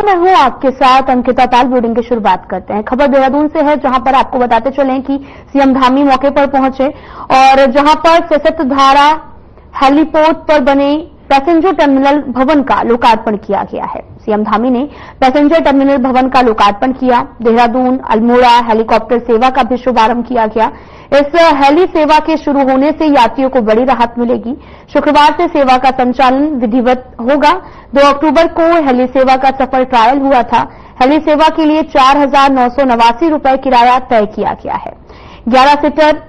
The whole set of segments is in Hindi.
मैं हूं आपके साथ अंकिता ताल। ब्रीडिंग की शुरुआत करते हैं। खबर देहरादून से है, जहां पर आपको बताते चलें कि सीएम धामी मौके पर पहुंचे और जहां पर सशक्त धारा हेलीपोर्ट पर बने पैसेंजर टर्मिनल भवन का लोकार्पण किया गया है। सीएम धामी ने पैसेंजर टर्मिनल भवन का लोकार्पण किया। देहरादून अल्मोड़ा हेलीकॉप्टर सेवा का भी शुभारंभ किया गया। इस हेली सेवा के शुरू होने से यात्रियों को बड़ी राहत मिलेगी। शुक्रवार से सेवा का संचालन विधिवत होगा। 2 अक्टूबर को हेली सेवा का सफल ट्रायल हुआ था। हेली सेवा के लिए 4,989 रुपए किराया तय किया गया है। 11 सीटर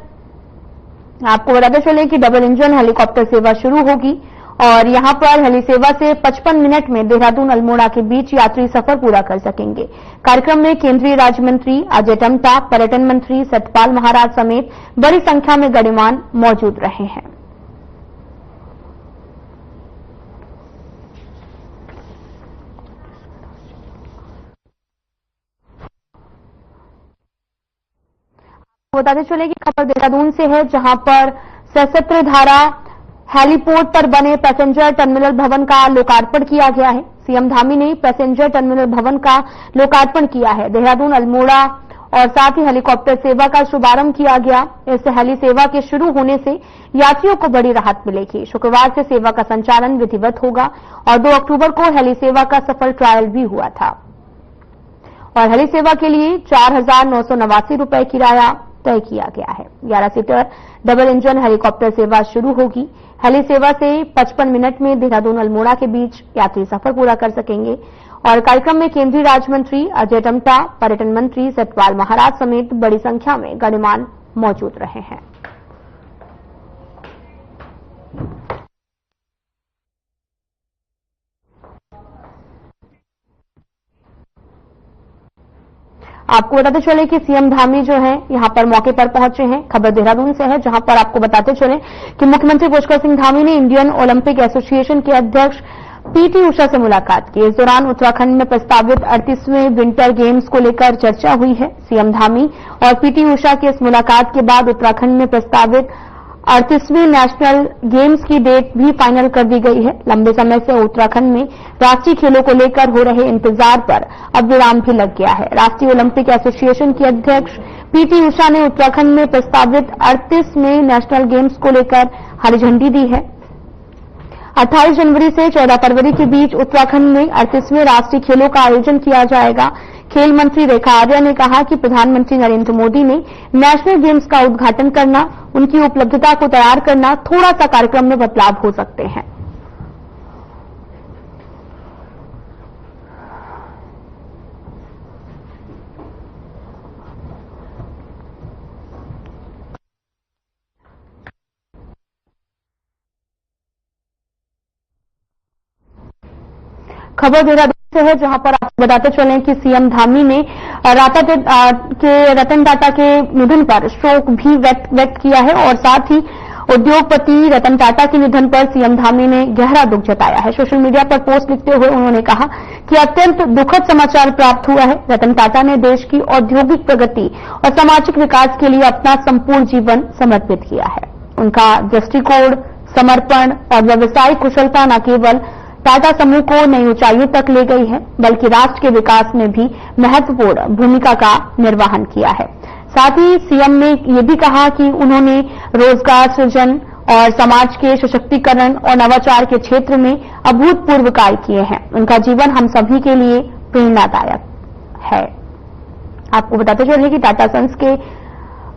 आपको बताते चले कि डबल इंजन हेलीकॉप्टर सेवा शुरू होगी और यहां पर हेली सेवा से 55 मिनट में देहरादून अल्मोड़ा के बीच यात्री सफर पूरा कर सकेंगे। कार्यक्रम में केंद्रीय राज्य मंत्री अजय टम्टा, पर्यटन मंत्री सतपाल महाराज समेत बड़ी संख्या में गणमान्य मौजूद रहे हैं। बताते चले कि खबर देहरादून से है, जहां पर सशस्त्र धारा हेलीपोर्ट पर बने पैसेंजर टर्मिनल भवन का लोकार्पण किया गया है। सीएम धामी ने पैसेंजर टर्मिनल भवन का लोकार्पण किया है। देहरादून अल्मोड़ा और साथ ही हेलीकॉप्टर सेवा का शुभारंभ किया गया। इस हेली सेवा के शुरू होने से यात्रियों को बड़ी राहत मिलेगी। शुक्रवार से सेवा का संचालन विधिवत होगा और 2 अक्टूबर को हेली सेवा का सफल ट्रायल भी हुआ था और हेली सेवा के लिए 4,989 रुपए किराया तय किया गया है। 11 सीटर डबल इंजन हेलीकॉप्टर सेवा शुरू होगी। हेली सेवा से 55 मिनट में देहरादून अल्मोड़ा के बीच यात्री सफर पूरा कर सकेंगे और कार्यक्रम में केंद्रीय राज्य मंत्री अजय टम्टा, पर्यटन मंत्री सतपाल महाराज समेत बड़ी संख्या में गणमान्य मौजूद रहे हैं। आपको बताते चले कि सीएम धामी जो है यहां पर मौके पर पहुंचे हैं। खबर देहरादून से है, जहां पर आपको बताते चले कि मुख्यमंत्री पुष्कर सिंह धामी ने इंडियन ओलंपिक एसोसिएशन के अध्यक्ष पीटी उषा से मुलाकात की। इस दौरान उत्तराखंड में प्रस्तावित 38वें विंटर गेम्स को लेकर चर्चा हुई है। सीएम धामी और पीटी उषा की इस मुलाकात के बाद उत्तराखंड में प्रस्तावित 38वें नेशनल गेम्स की डेट भी फाइनल कर दी गई है। लंबे समय से उत्तराखंड में राष्ट्रीय खेलों को लेकर हो रहे इंतजार पर अब विराम भी लग गया है। राष्ट्रीय ओलंपिक एसोसिएशन के अध्यक्ष पीटी उषा ने उत्तराखंड में प्रस्तावित 38वें नेशनल गेम्स को लेकर हरी झंडी दी है। 28 जनवरी से 14 फरवरी के बीच उत्तराखंड में 38वें राष्ट्रीय खेलों का आयोजन किया जाएगा। खेल मंत्री रेखा आर्या ने कहा कि प्रधानमंत्री नरेंद्र मोदी ने नेशनल गेम्स का उद्घाटन करना, उनकी उपलब्धता को तैयार करना, थोड़ा सा कार्यक्रम में बदलाव हो सकते हैं। खबर देहरादून से है, जहां पर आपको बताते चलें कि सीएम धामी ने रतन टाटा के निधन पर शोक भी व्यक्त किया है और साथ ही उद्योगपति रतन टाटा के निधन पर सीएम धामी ने गहरा दुख जताया है। सोशल मीडिया पर पोस्ट लिखते हुए उन्होंने कहा कि अत्यंत दुखद समाचार प्राप्त हुआ है। रतन टाटा ने देश की औद्योगिक प्रगति और सामाजिक विकास के लिए अपना संपूर्ण जीवन समर्पित किया है। उनका दृष्टिकोण, समर्पण और व्यावसायिक कुशलता न केवल टाटा समूह को नई ऊंचाइयों तक ले गई है, बल्कि राष्ट्र के विकास में भी महत्वपूर्ण भूमिका का निर्वहन किया है। साथ ही सीएम ने यह भी कहा कि उन्होंने रोजगार सृजन और समाज के सशक्तिकरण और नवाचार के क्षेत्र में अभूतपूर्व कार्य किए हैं। उनका जीवन हम सभी के लिए प्रेरणादायक है। आपको बताते चलिए कि टाटा सन्स के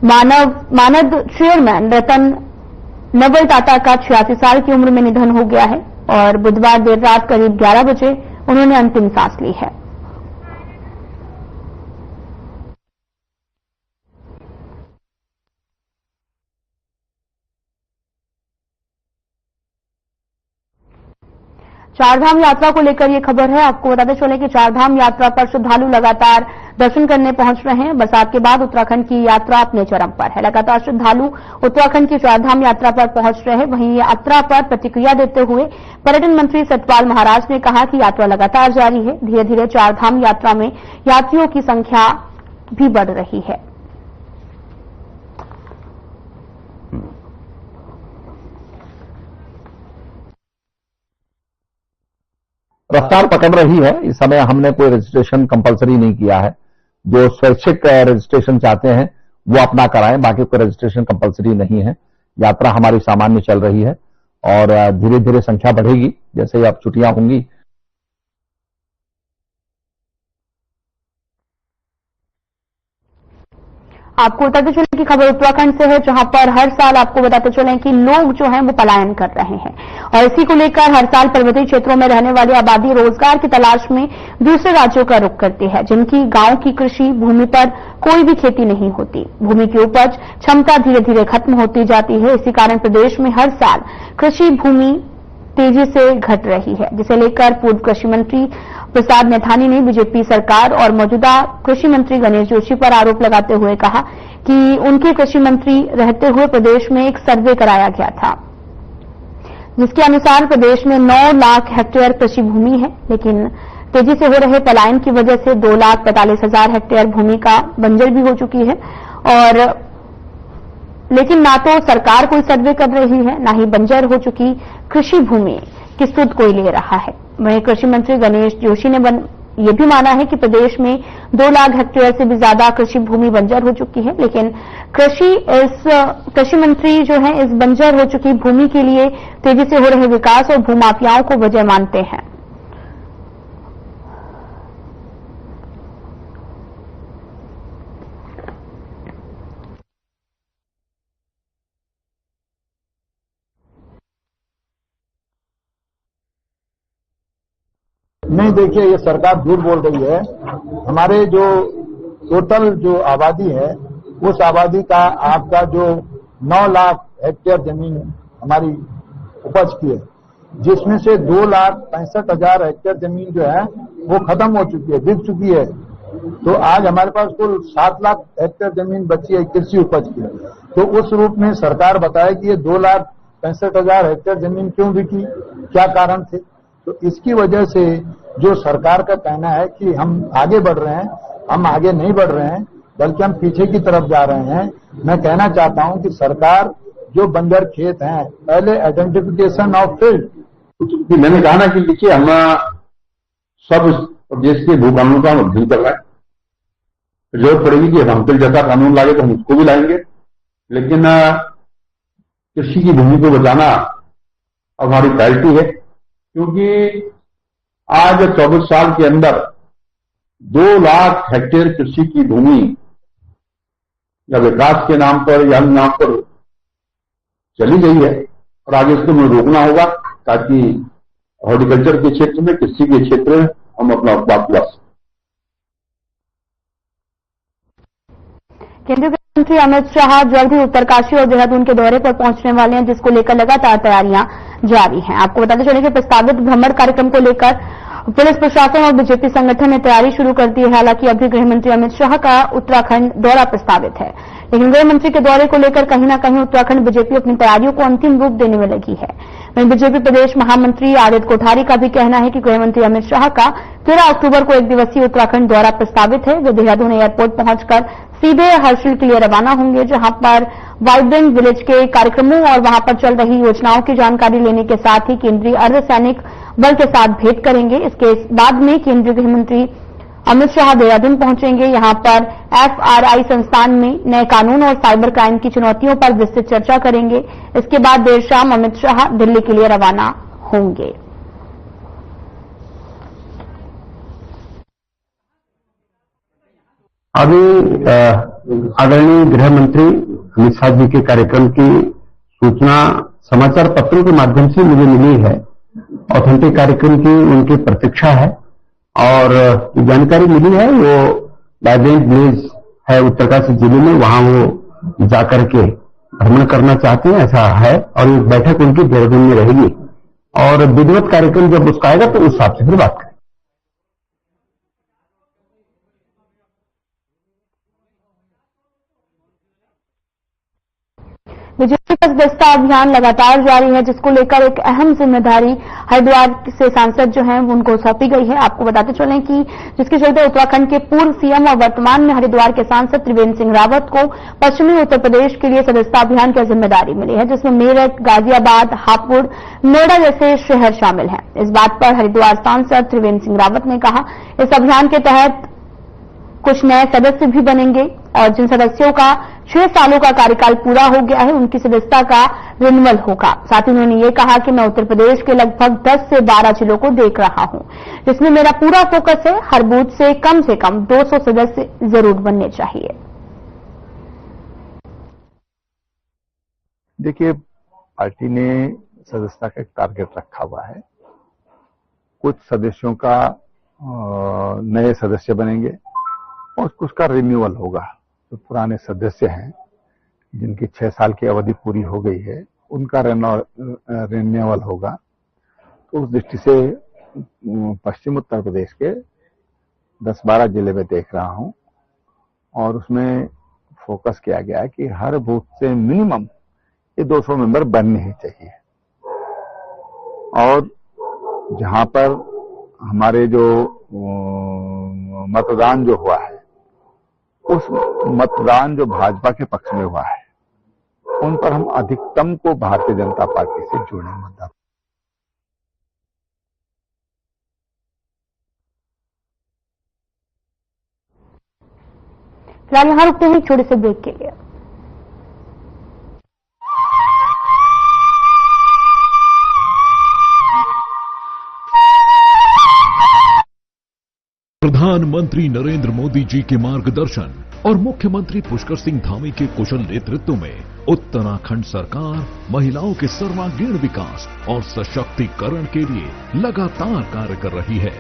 मानद चेयरमैन रतन नवल टाटा का 86 साल की उम्र में निधन हो गया है और बुधवार देर रात करीब 11 बजे उन्होंने अंतिम सांस ली है। चारधाम यात्रा को लेकर यह खबर है। आपको बताते चले कि चारधाम यात्रा पर श्रद्धालु लगातार दर्शन करने पहुंच रहे हैं। बरसात के बाद उत्तराखंड की यात्रा अपने चरम पर है। लगातार श्रद्धालु उत्तराखंड की चारधाम यात्रा पर पहुंच रहे हैं। वहीं यात्रा पर प्रतिक्रिया देते हुए पर्यटन मंत्री सतपाल महाराज ने कहा कि यात्रा लगातार जारी है। धीरे धीरे चारधाम यात्रा में यात्रियों की संख्या भी बढ़ रही है। रफ्तार पकड़ रही है। इस समय हमने कोई रजिस्ट्रेशन कंपलसरी नहीं किया है। जो स्वैच्छिक रजिस्ट्रेशन चाहते हैं वो अपना कराएं, बाकी कोई रजिस्ट्रेशन कंपलसरी नहीं है। यात्रा हमारी सामान्य चल रही है और धीरे धीरे संख्या बढ़ेगी जैसे ही अब छुट्टियां होंगी। आपको बताते चलें कि खबर उत्तराखंड से है, जहां पर हर साल आपको बताते चलें कि लोग जो हैं वो पलायन कर रहे हैं और इसी को लेकर हर साल पर्वतीय क्षेत्रों में रहने वाली आबादी रोजगार की तलाश में दूसरे राज्यों का रुख करती है, जिनकी गांव की कृषि भूमि पर कोई भी खेती नहीं होती। भूमि की उपज क्षमता धीरे धीरे खत्म होती जाती है। इसी कारण प्रदेश में हर साल कृषि भूमि तेजी से घट रही है, जिसे लेकर पूर्व कृषि मंत्री प्रसाद मैथानी ने बीजेपी सरकार और मौजूदा कृषि मंत्री गणेश जोशी पर आरोप लगाते हुए कहा कि उनके कृषि मंत्री रहते हुए प्रदेश में एक सर्वे कराया गया था, जिसके अनुसार प्रदेश में 9 लाख हेक्टेयर कृषि भूमि है, लेकिन तेजी से हो रहे पलायन की वजह से 2,45,000 हेक्टेयर भूमि का बंजर भी हो चुकी है। और लेकिन ना तो सरकार कोई सर्वे कर रही है, ना ही बंजर हो चुकी कृषि भूमि की सुध कोई ले रहा है। वहीं कृषि मंत्री गणेश जोशी ने ये भी माना है कि प्रदेश में 2 लाख हेक्टेयर से भी ज्यादा कृषि भूमि बंजर हो चुकी है, लेकिन कृषि मंत्री जो है इस बंजर हो चुकी भूमि के लिए तेजी से हो रहे विकास और भूमाफियाओं को वजह मानते हैं। नहीं, देखिए ये सरकार झूठ बोल रही है। हमारे जो टोटल जो आबादी है उस आबादी का आपका जो 9 लाख हेक्टेयर जमीन हमारी उपज की है, जिसमें से 2,65,000 हेक्टेयर जमीन जो है वो खत्म हो चुकी है, बिक चुकी है। तो आज हमारे पास कुल 7 लाख हेक्टेयर जमीन बची है कृषि उपज की। तो उस रूप में सरकार बताए कि ये 2,65,000 हेक्टेयर जमीन क्यों बिकी, क्या कारण थे। तो इसकी वजह से जो सरकार का कहना है कि हम आगे बढ़ रहे हैं, हम आगे नहीं बढ़ रहे हैं बल्कि हम पीछे की तरफ जा रहे हैं। मैं कहना चाहता हूं कि सरकार जो बंजर खेत हैं, पहले आइडेंटिफिकेशन ऑफ फील्ड। मैंने कहा ना कि देखिए हम सब प्रदेश के भू कानून का अध्ययन कर रहे हैं। जरूरत पड़ेगी कि हम जैसा कानून लागे तो हम उसको भी लाएंगे, लेकिन कृषि की भूमि को बचाना हमारी प्रायोरिटी है, क्योंकि आज 24 साल के अंदर 2 लाख हेक्टेयर कृषि की भूमि या विकास के नाम पर या अन्य नाम पर चली गई है और आगे इसको हमें रोकना होगा, ताकि हॉर्टिकल्चर के क्षेत्र में, कृषि के क्षेत्र में हम अपना उत्पाद ला सकें। केंद्रीय गृह मंत्री अमित शाह जल्द ही उत्तरकाशी और देहरादून के दौरे पर पहुंचने वाले हैं, जिसको लेकर लगातार तैयारियां जारी हैं। आपको बताते चलें कि प्रस्तावित भ्रमण कार्यक्रम को लेकर पुलिस प्रशासन और बीजेपी संगठन ने तैयारी शुरू कर दी है। हालांकि अभी गृह मंत्री अमित शाह का उत्तराखंड दौरा प्रस्तावित है, लेकिन गृह मंत्री के दौरे को लेकर कहीं न कहीं उत्तराखंड बीजेपी अपनी तैयारियों को अंतिम रूप देने में लगी है। वहीं बीजेपी प्रदेश महामंत्री आदित्य कोठारी का भी कहना है कि गृह मंत्री अमित शाह का 13 अक्टूबर को 1 दिवसीय उत्तराखंड दौरा प्रस्तावित है। वे देहरादून एयरपोर्ट पहुंचकर सीधे हर्षिल के लिए रवाना होंगे, जहां पर वाइब्रेंट विलेज के कार्यक्रमों और वहां पर चल रही योजनाओं की जानकारी लेने के साथ ही केंद्रीय अर्धसैनिक बल के साथ भेंट करेंगे। इसके बाद में केंद्रीय गृह मंत्री अमित शाह देहरादून पहुंचेंगे। यहां पर FRI संस्थान में नए कानून और साइबर क्राइम की चुनौतियों पर विस्तृत चर्चा करेंगे। इसके बाद देर शाम अमित शाह दिल्ली के लिए रवाना होंगे। अभी आदरणीय गृह मंत्री अमित शाह जी के कार्यक्रम की सूचना समाचार पत्रों के माध्यम से मुझे मिली है। ऑथेंटिक कार्यक्रम की उनकी प्रतीक्षा है और जानकारी मिली है वो वाइब्रेंट विलेज है उत्तरकाशी जिले में, वहां वो जाकर के भ्रमण करना चाहते हैं, ऐसा है। और एक बैठक उनकी देहरादून में रहेगी और विधिवत कार्यक्रम जब उसका आएगा तो उस हिसाब से फिर बात करें। बीजेपी का सदस्यता अभियान लगातार जारी है, जिसको लेकर एक अहम जिम्मेदारी हरिद्वार से सांसद जो हैं उनको सौंपी गई है। आपको बताते चलें कि जिसके चलते उत्तराखंड के पूर्व सीएम और वर्तमान में हरिद्वार के सांसद त्रिवेंद्र सिंह रावत को पश्चिमी उत्तर प्रदेश के लिए सदस्यता अभियान की जिम्मेदारी मिली है, जिसमें मेरठ, गाजियाबाद, हापुड़, नोएडा जैसे शहर शामिल हैं। इस बात पर हरिद्वार सांसद त्रिवेंद्र सिंह रावत ने कहा, इस अभियान के तहत कुछ नए सदस्य भी बनेंगे और जिन सदस्यों का 6 सालों का कार्यकाल पूरा हो गया है उनकी सदस्यता का रिन्यूअल होगा। साथ ही उन्होंने ये कहा कि मैं उत्तर प्रदेश के लगभग 10 से 12 जिलों को देख रहा हूं, जिसमें मेरा पूरा फोकस है हर बूथ से कम 200 सदस्य जरूर बनने चाहिए। देखिए, पार्टी ने सदस्यता का एक टारगेट रखा हुआ है। कुछ सदस्यों का नए सदस्य बनेंगे और कुछ का रिन्यूअल होगा। जो पुराने सदस्य हैं जिनकी 6 साल की अवधि पूरी हो गई है उनका रिन्यूअल होगा। तो उस दृष्टि से पश्चिम उत्तर प्रदेश के 10-12 जिले में देख रहा हूं और उसमें फोकस किया गया है कि हर बूथ से मिनिमम ये 200 मेंबर बनने ही चाहिए। और जहां पर हमारे जो मतदान जो हुआ है, उस मतदान जो भाजपा के पक्ष में हुआ है, उन पर हम अधिकतम को भारतीय जनता पार्टी से जुड़े मतदाता। फिलहाल यहां रुकते हैं छोटे से ब्रेक के लिए। प्रधानमंत्री नरेंद्र मोदी जी के मार्गदर्शन और मुख्यमंत्री पुष्कर सिंह धामी के कुशल नेतृत्व में उत्तराखंड सरकार महिलाओं के सर्वांगीण विकास और सशक्तिकरण के लिए लगातार कार्य कर रही है।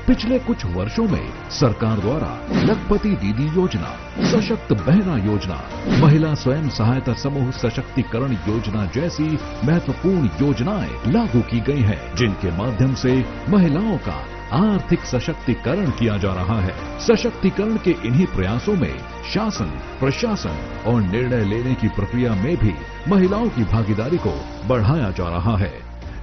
पिछले कुछ वर्षों में सरकार द्वारा लखपति दीदी योजना, सशक्त बहना योजना, महिला स्वयं सहायता समूह सशक्तिकरण योजना जैसी महत्वपूर्ण योजनाएं लागू की गई हैं, जिनके माध्यम से महिलाओं का आर्थिक सशक्तिकरण किया जा रहा है। सशक्तिकरण के इन्हीं प्रयासों में शासन, प्रशासन और निर्णय लेने की प्रक्रिया में भी महिलाओं की भागीदारी को बढ़ाया जा रहा है।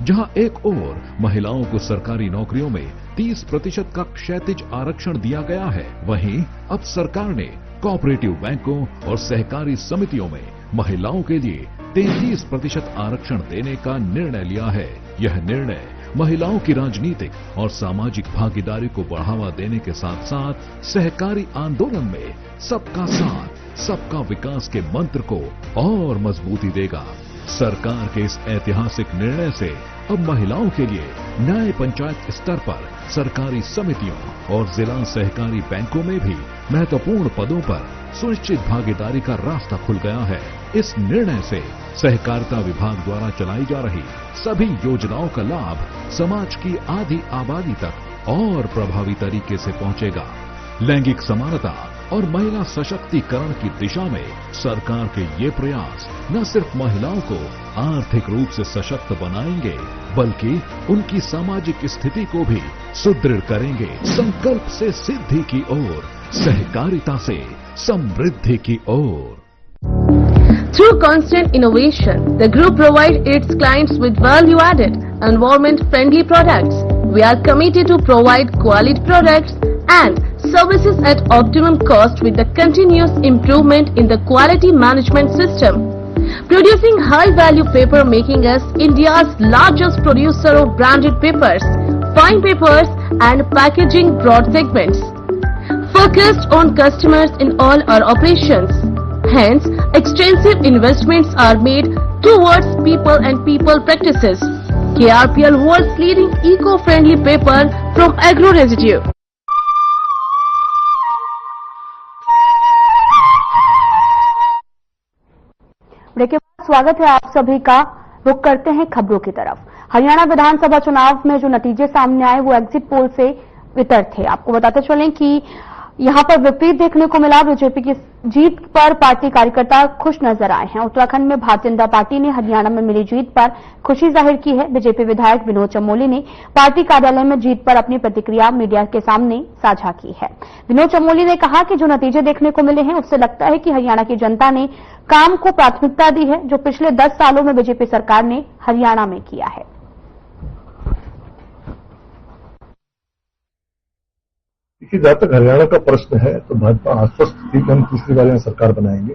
जहां एक ओर महिलाओं को सरकारी नौकरियों में 30% का क्षैतिज आरक्षण दिया गया है, वहीं अब सरकार ने कोऑपरेटिव बैंकों और सहकारी समितियों में महिलाओं के लिए 33% आरक्षण देने का निर्णय लिया है। यह निर्णय महिलाओं की राजनीतिक और सामाजिक भागीदारी को बढ़ावा देने के साथ साथ सहकारी आंदोलन में सबका साथ, सबका विकास के मंत्र को और मजबूती देगा। सरकार के इस ऐतिहासिक निर्णय से अब महिलाओं के लिए नए पंचायत स्तर पर सरकारी समितियों और जिला सहकारी बैंकों में भी महत्वपूर्ण पदों पर सुनिश्चित भागीदारी का रास्ता खुल गया है। इस निर्णय से सहकारिता विभाग द्वारा चलाई जा रही सभी योजनाओं का लाभ समाज की आधी आबादी तक और प्रभावी तरीके से पहुंचेगा। लैंगिक समानता और महिला सशक्तिकरण की दिशा में सरकार के ये प्रयास न सिर्फ महिलाओं को आर्थिक रूप से सशक्त बनाएंगे, बल्कि उनकी सामाजिक स्थिति को भी सुदृढ़ करेंगे। संकल्प से सिद्धि की ओर, सहकारिता से समृद्धि की ओर। Through constant innovation, the group provides its clients with value-added, environment-friendly products. We are committed to provide quality products and services at optimum cost with the continuous improvement in the quality management system. Producing high-value paper making us India's largest producer of branded papers, fine papers and packaging broad segments. Focused on customers in all our operations. Hence, extensive investments are made towards people and people practices. KRPL world's leading eco-friendly paper from agro residue. Break के बाद स्वागत है आप सभी का। रुक करते हैं खबरों की तरफ। हरियाणा विधानसभा चुनाव में जो नतीजे सामने आए वो एग्जिट पोल से वितर थे। आपको बताते चलें कि यहां पर विपरीत देखने को मिला। बीजेपी की जीत पर पार्टी कार्यकर्ता खुश नजर आए हैं। उत्तराखंड में भारतीय जनता पार्टी ने हरियाणा में मिली जीत पर खुशी जाहिर की है। बीजेपी विधायक विनोद चमोली ने पार्टी कार्यालय में जीत पर अपनी प्रतिक्रिया मीडिया के सामने साझा की है। विनोद चमोली ने कहा कि जो नतीजे देखने को मिले हैं उससे लगता है कि हरियाणा की जनता ने काम को प्राथमिकता दी है, जो पिछले 10 सालों में बीजेपी सरकार ने हरियाणा में किया है। जहां तक हरियाणा का प्रश्न है तो भाजपा आश्वस्त थी कि हम तीसरी बार में सरकार बनाएंगे।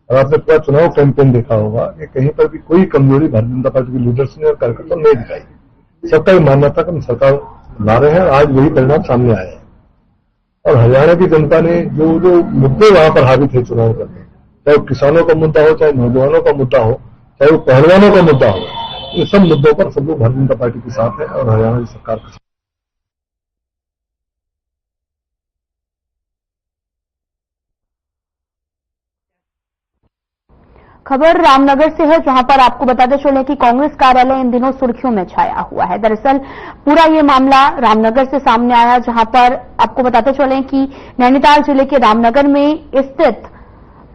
और आपने पूरा चुनाव कैंपेन देखा होगा कि कहीं पर भी कोई कमजोरी भारतीय जनता पार्टी के लीडर्स ने और कार्यकर्ताओं ने नहीं दिखाई। सबका ये मानना था कि हम सरकार ला रहे हैं और आज वही परिणाम सामने आए हैं। और हरियाणा की जनता ने जो मुद्दे वहां पर हावी थे चुनाव करने, चाहे वो किसानों का मुद्दा हो, चाहे नौजवानों का मुद्दा हो, चाहे वो पहलवानों का मुद्दा हो, इन सब मुद्दों पर सब लोग भारतीय जनता पार्टी के साथ है और हरियाणा की सरकार के साथ। खबर रामनगर से है, जहां पर आपको बताते चले कि कांग्रेस कार्यालय इन दिनों सुर्खियों में छाया हुआ है। दरअसल पूरा ये मामला रामनगर से सामने आया, जहां पर आपको बताते चले कि नैनीताल जिले के रामनगर में स्थित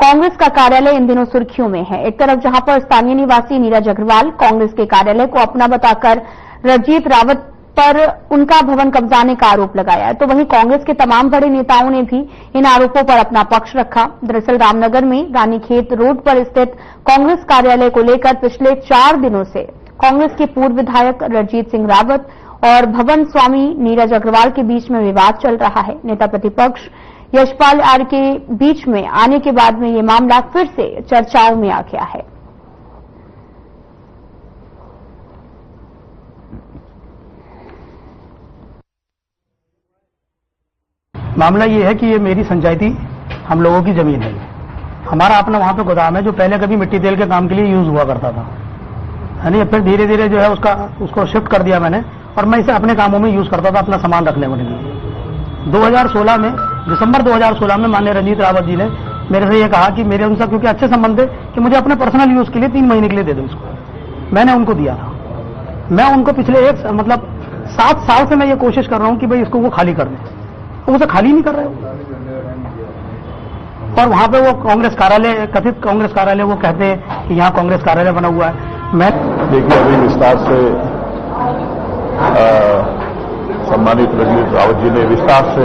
कांग्रेस का कार्यालय इन दिनों सुर्खियों में है। एक तरफ जहां पर स्थानीय निवासी नीरज अग्रवाल कांग्रेस के कार्यालय को अपना बताकर रणजीत रावत पर उनका भवन कब्जाने का आरोप लगाया है, तो वहीं कांग्रेस के तमाम बड़े नेताओं ने भी इन आरोपों पर अपना पक्ष रखा। दरअसल रामनगर में रानीखेत रोड पर स्थित कांग्रेस कार्यालय को लेकर पिछले 4 दिनों से कांग्रेस के पूर्व विधायक रणजीत सिंह रावत और भवन स्वामी नीरज अग्रवाल के बीच में विवाद चल रहा है। नेता प्रतिपक्ष यशपाल आर्य के बीच में आने के बाद में ये मामला फिर से चर्चाओं में आ गया है। मामला ये है कि ये मेरी पंचायती हम लोगों की जमीन है। हमारा अपना वहां पे गोदाम है जो पहले कभी मिट्टी तेल के काम के लिए यूज हुआ करता था, है नहीं। फिर धीरे धीरे जो है उसको शिफ्ट कर दिया मैंने और मैं इसे अपने कामों में यूज करता था, अपना सामान रखने के लिए। 2016 में दिसंबर 2016 में माननीय रणजीत रावत जी ने मेरे से ये कहा कि मेरे उनसे क्योंकि अच्छे संबंध थे कि मुझे अपने पर्सनल यूज के लिए 3 महीने के लिए दे दो इसको। मैंने उनको दिया था। मैं उनको पिछले 7 साल से मैं ये कोशिश कर रहा हूं कि भाई इसको वो खाली कर दें, तो उसे खाली नहीं कर रहे हो। और वहां पे वो कांग्रेस कार्यालय, कथित कांग्रेस कार्यालय, वो कहते हैं कि यहाँ कांग्रेस कार्यालय बना हुआ है। मैं देखिए अभी विस्तार से सम्मानित रणजीत रावत जी ने विस्तार से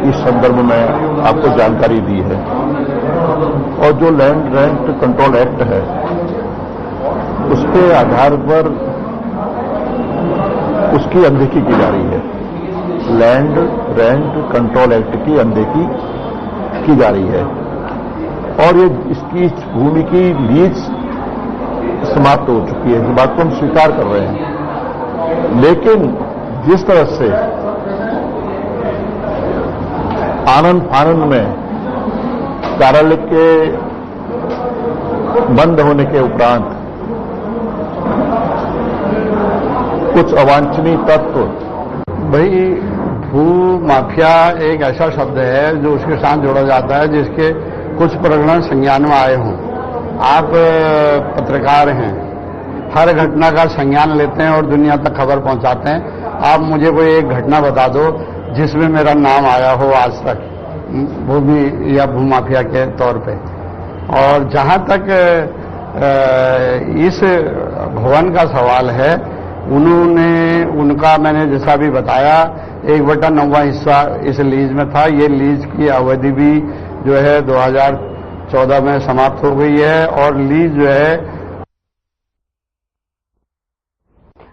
इस संदर्भ में आपको जानकारी दी है। और जो लैंड रेंट कंट्रोल एक्ट है उसके आधार पर उसकी अनदेखी की जा रही है। लैंड रेंट कंट्रोल एक्ट की अनदेखी की जा रही है और ये इसकी भूमि की लीज समाप्त हो चुकी है। इस बात को हम स्वीकार कर रहे हैं, लेकिन जिस तरह से आनंद फानंद में कार्यालय के बंद होने के उपरांत कुछ अवांछनीय तत्व, भाई भू माफिया एक ऐसा शब्द है जो उसके साथ जोड़ा जाता है जिसके कुछ प्रकरण संज्ञान में आए हों। आप पत्रकार हैं, हर घटना का संज्ञान लेते हैं और दुनिया तक खबर पहुंचाते हैं। आप मुझे कोई एक घटना बता दो जिसमें मेरा नाम आया हो आज तक भूमि या भूमाफिया के तौर पे। और जहां तक इस भवन का सवाल है, उनका मैंने जैसा भी बताया 1/9 हिस्सा इस लीज में था। ये लीज की अवधि भी जो है 2014 में समाप्त हो गई है और लीज जो है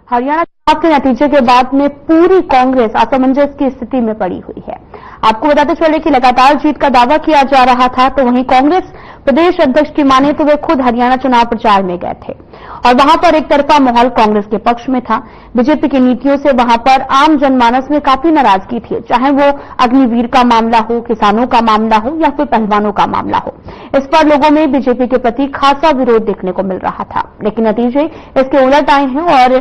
हरियाणा चुनाव के नतीजे के बाद में पूरी कांग्रेस असमंजस की स्थिति में पड़ी हुई है। आपको बताते चले कि लगातार जीत का दावा किया जा रहा था, तो वहीं कांग्रेस प्रदेश अध्यक्ष की माने तो वे खुद हरियाणा चुनाव प्रचार में गए थे और वहां पर एक तरफा माहौल कांग्रेस के पक्ष में था। बीजेपी की नीतियों से वहां पर आम जनमानस में काफी नाराजगी थी, चाहे वो अग्निवीर का मामला हो, किसानों का मामला हो या फिर पहलवानों का मामला हो। इस पर लोगों में बीजेपी के प्रति खासा विरोध देखने को मिल रहा था, लेकिन नतीजे इसके उलट आए हैं और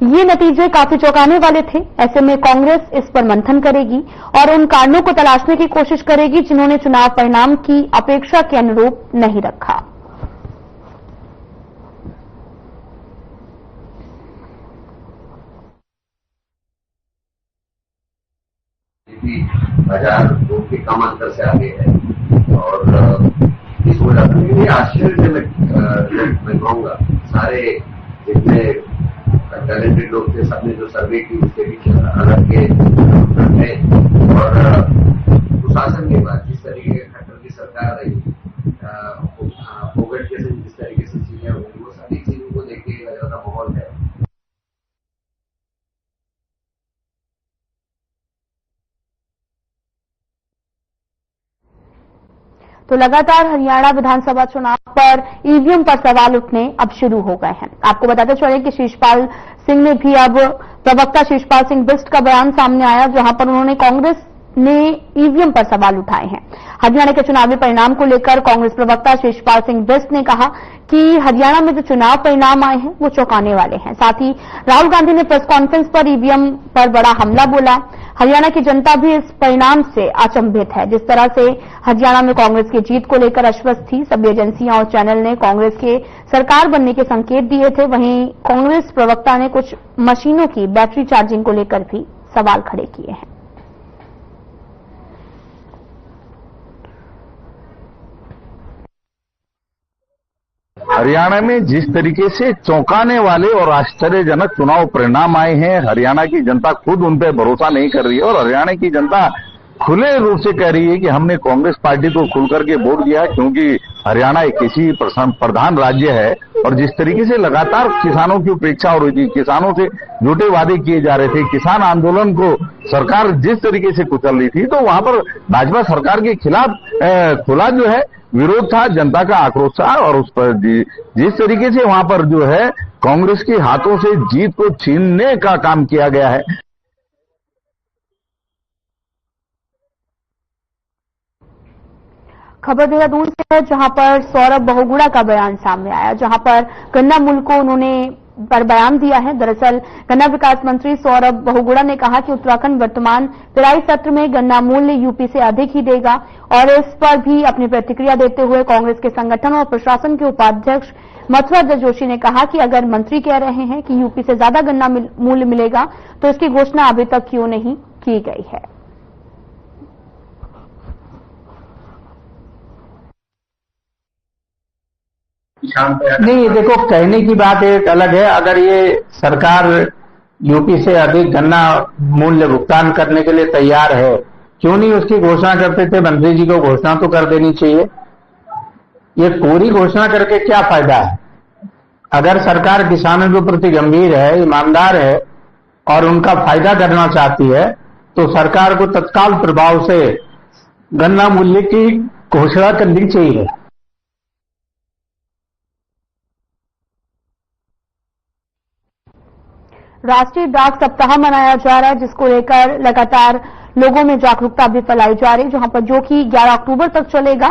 ये नतीजे काफी चौंकाने वाले थे। ऐसे में कांग्रेस इस पर मंथन करेगी और उन कारणों को तलाशने की कोशिश करेगी जिन्होंने चुनाव परिणाम की अपेक्षा के अनुरूप नहीं रखा। बाजार के कम अंतर से आगे है। और इस वजह से आश्चर्यजनक मैं कहूँगा सारे जितने टैलेंटेड लोग थे सबने जो सर्वे की उसके पीछे अलग के है। और सुशासन के बाद जिस तरीके के खट्टर की सरकार रही, कोविड के जिस तरीके से चीजें हुई, वो सभी चीजों को देख के लग रहा माहौल है। तो लगातार हरियाणा विधानसभा चुनाव पर ईवीएम पर सवाल उठने अब शुरू हो गए हैं। आपको बताते चले कि शिषपाल सिंह ने भी अब प्रवक्ता शिषपाल सिंह बिस्ट का बयान सामने आया, जहां पर उन्होंने कांग्रेस ने ईवीएम पर सवाल उठाए हैं। हरियाणा के चुनावी परिणाम को लेकर कांग्रेस प्रवक्ता शिषपाल सिंह बिस्ट ने कहा कि हरियाणा में जो चुनाव परिणाम आए हैं वो चौंकाने वाले हैं। साथ ही राहुल गांधी ने प्रेस कॉन्फ्रेंस पर ईवीएम पर बड़ा हमला बोला। हरियाणा की जनता भी इस परिणाम से अचंभित है। जिस तरह से हरियाणा में कांग्रेस की जीत को लेकर आश्वस्त थी, सभी एजेंसियां और चैनल ने कांग्रेस के सरकार बनने के संकेत दिए थे, वहीं कांग्रेस प्रवक्ता ने कुछ मशीनों की बैटरी चार्जिंग को लेकर भी सवाल खड़े किए हैं। हरियाणा में जिस तरीके से चौंकाने वाले और आश्चर्यजनक चुनाव परिणाम आए हैं, हरियाणा की जनता खुद उन पर भरोसा नहीं कर रही है और हरियाणा की जनता खुले रूप से कह रही है कि हमने कांग्रेस पार्टी को खुल करके वोट दिया, क्योंकि हरियाणा एक कृषि प्रधान राज्य है और जिस तरीके से लगातार किसानों की उपेक्षा हो रही थी, किसानों से झूठे वादे किए जा रहे थे, किसान आंदोलन को सरकार जिस तरीके से कुचल रही थी, तो वहां पर भाजपा सरकार के खिलाफ खुला जो है विरोध था, जनता का आक्रोश था और उस पर जिस तरीके से वहां पर जो है कांग्रेस के हाथों से जीत को छीनने का काम किया गया है। खबर देहरादून से है, जहां पर सौरभ बहुगुणा का बयान सामने आया, जहां पर गन्ना मूल्य को उन्होंने पर बयान दिया है। दरअसल गन्ना विकास मंत्री सौरभ बहुगुणा ने कहा कि उत्तराखंड वर्तमान पेराई सत्र में गन्ना मूल्य यूपी से अधिक ही देगा और इस पर भी अपनी प्रतिक्रिया देते हुए कांग्रेस के संगठन और प्रशासन के उपाध्यक्ष मथुरा जोशी ने कहा कि अगर मंत्री कह रहे हैं कि यूपी से ज्यादा गन्ना मूल्य मिलेगा तो इसकी घोषणा अभी तक क्यों नहीं की गई है। नहीं, देखो कहने की बात एक अलग है। अगर ये सरकार यूपी से अधिक गन्ना मूल्य भुगतान करने के लिए तैयार है, क्यों नहीं उसकी घोषणा करते थे? मंत्री जी को घोषणा तो कर देनी चाहिए। ये पूरी घोषणा करके क्या फायदा है? अगर सरकार किसानों के प्रति गंभीर है, ईमानदार है और उनका फायदा करना चाहती है तो सरकार को तत्काल प्रभाव से गन्ना मूल्य की घोषणा करनी चाहिए। राष्ट्रीय डाक सप्ताह मनाया जा रहा है, जिसको लेकर लगातार लोगों में जागरूकता भी फैलाई जा रही है, जहां पर जो कि 11 अक्टूबर तक चलेगा।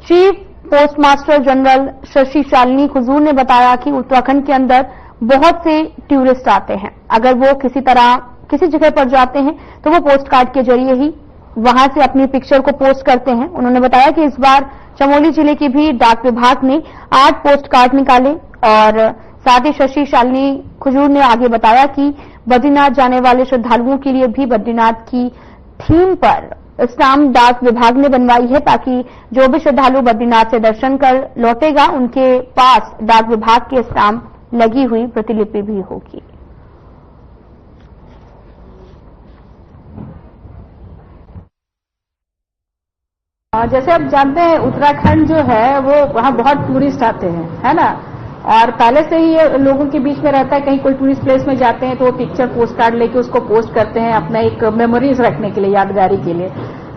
Chief postmaster general Shashi Shalini Khujur ने बताया कि उत्तराखंड के अंदर बहुत से टूरिस्ट आते हैं। अगर वो किसी तरह किसी जगह पर जाते हैं तो वो पोस्ट कार्ड के जरिए ही वहां से अपनी पिक्चर को पोस्ट करते हैं। उन्होंने बताया कि इस बार चमोली जिले की भी डाक विभाग ने 8 पोस्ट कार्ड निकाले और साथ ही शशि शालिनी खुजूर ने आगे बताया कि बद्रीनाथ जाने वाले श्रद्धालुओं के लिए भी बद्रीनाथ की थीम पर स्टाम्प डाक विभाग ने बनवाई है, ताकि जो भी श्रद्धालु बद्रीनाथ से दर्शन कर लौटेगा उनके पास डाक विभाग के स्टाम्प लगी हुई प्रतिलिपि भी होगी। जैसे आप जानते हैं उत्तराखंड जो है वो वहाँ बहुत टूरिस्ट आते हैं, है ना, और पहले से ही ये लोगों के बीच में रहता है। कहीं कोई टूरिस्ट प्लेस में जाते हैं तो वो पिक्चर पोस्ट कार्ड लेके उसको पोस्ट करते हैं अपना एक मेमोरीज रखने के लिए, यादगारी के लिए।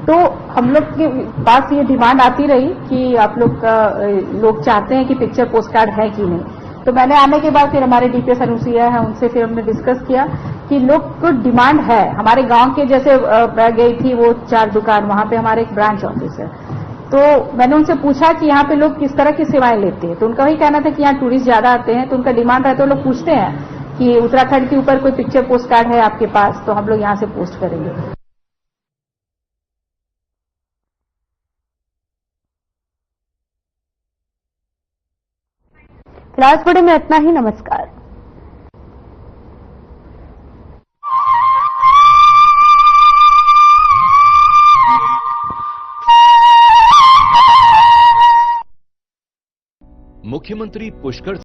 तो हम लोग के पास ये डिमांड आती रही कि आप लोग चाहते हैं कि पिक्चर पोस्ट कार्ड है कि नहीं। तो मैंने आने के बाद फिर हमारे डीपीएस अनुसुईया है उनसे फिर हमने डिस्कस किया कि लोग को डिमांड है। हमारे गांव के जैसे मैं गई थी वो 4 दुकान, वहां पे हमारे एक ब्रांच ऑफिस है, तो मैंने उनसे पूछा कि यहाँ पे लोग किस तरह की सेवाएं लेते हैं। तो उनका वही कहना था कि यहाँ टूरिस्ट ज्यादा आते हैं, तो उनका डिमांड रहता है। लोग पूछते हैं कि उत्तराखंड के ऊपर कोई पिक्चर पोस्ट कार्ड है आपके पास, तो हम लोग यहाँ से पोस्ट करेंगे। फिलहाल इस वीडियो में इतना ही। नमस्कार। मुख्यमंत्री पुष्कर